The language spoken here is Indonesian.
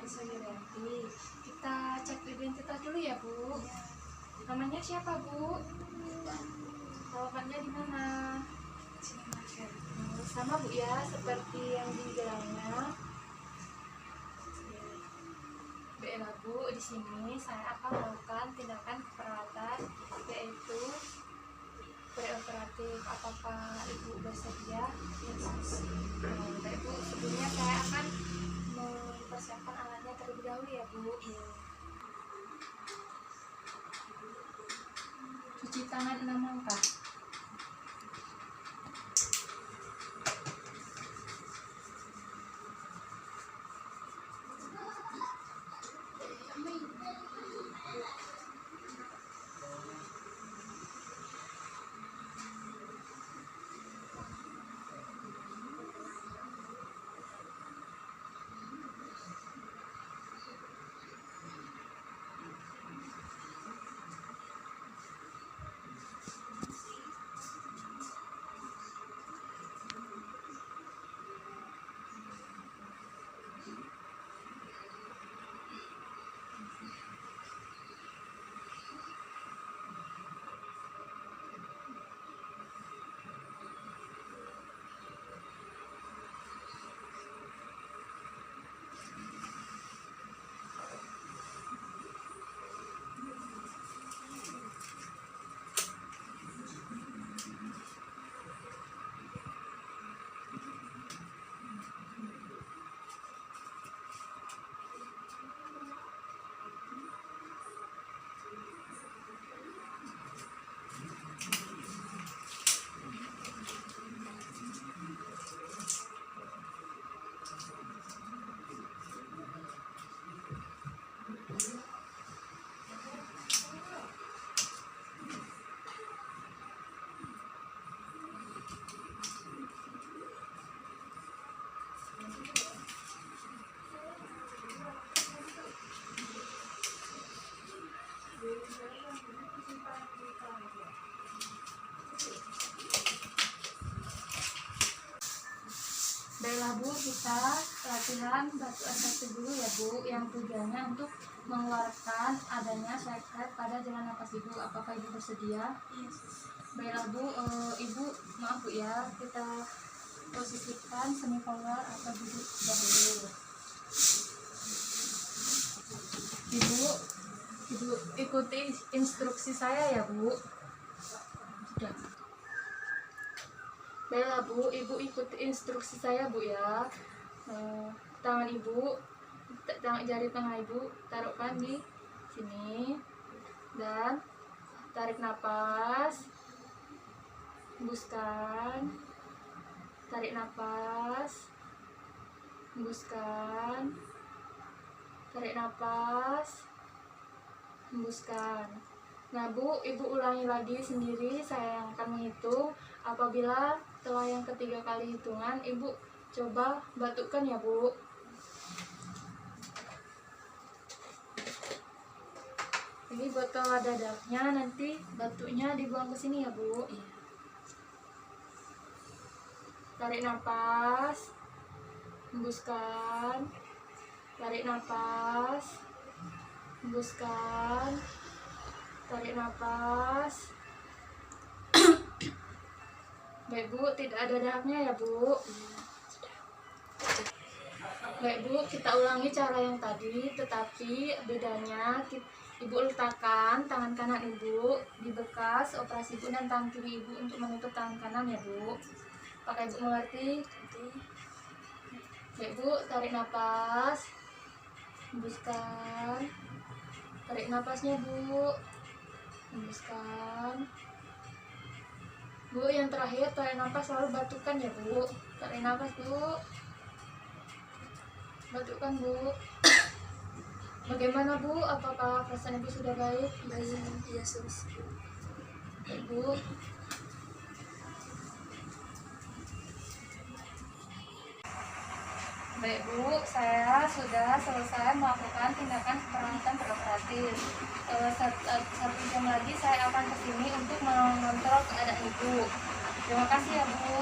Bisa Yurianti. Kita cek identitas dulu ya, Bu. Namanya siapa, Bu? Perawakannya di mana? Sama, Bu ya, seperti yang dibilangnya. Baiklah, Bu, di sini saya akan melakukan tindakan perawatan, yaitu preoperatif. Apakah Ibu bersedia? Baik, Bu, sebelumnya saya akan mempersiapkan alatnya terlebih dahulu ya, Bu. Cuci tangan 6 langkah. Baiklah, Bu, kita latihan batu efektif dulu ya, Bu, yang tujuannya untuk mengeluarkan adanya sekret pada jalan napas Ibu. Apakah Ibu bersedia? Yes. Baiklah, Bu, Ibu, maaf Bu ya, kita posisikan semipolar atau duduk dahulu. Ibu ikuti instruksi saya ya, Bu. Sudah. Baiklah, Bu, Ibu ikuti instruksi saya, Bu ya. Tangan Ibu, jari tengah Ibu taruhkan di sini dan tarik napas, hembuskan, tarik napas, hembuskan, tarik napas, hembuskan. Nah, Bu, Ibu ulangi lagi sendiri, saya yang akan menghitung. Apabila setelah yang ketiga kali hitungan, Ibu coba batukkan ya, Bu. Ini botol dadaknya, nanti batuknya dibuang ke sini ya, Bu. Tarik napas, hembuskan, tarik napas, hembuskan, tarik napas. Baik, Bu, tidak ada dahaknya ya, Bu. Baik, Bu, kita ulangi cara yang tadi, tetapi bedanya Ibu letakkan tangan kanan Ibu di bekas operasi Ibu dan tangan kiri Ibu untuk menutup tangan kanan ya, Bu. Apakah Ibu mengerti? Baik, Bu, tarik napas, hembuskan, tarik napasnya, Bu, hembuskan. Bu, yang terakhir tarik nafas selalu batukkan ya, Bu. Tarik nafas, Bu. Batukkan, Bu. Bagaimana, Bu? Apakah perasaan Ibu sudah baik? Baik, ya, sus. Baik, Bu. Baik, Bu, saya sudah selesai melakukan tindakan perawatan preoperatif. Satu jam lagi saya akan kesini untuk mengontrol keadaan Ibu. Terima kasih ya, Bu.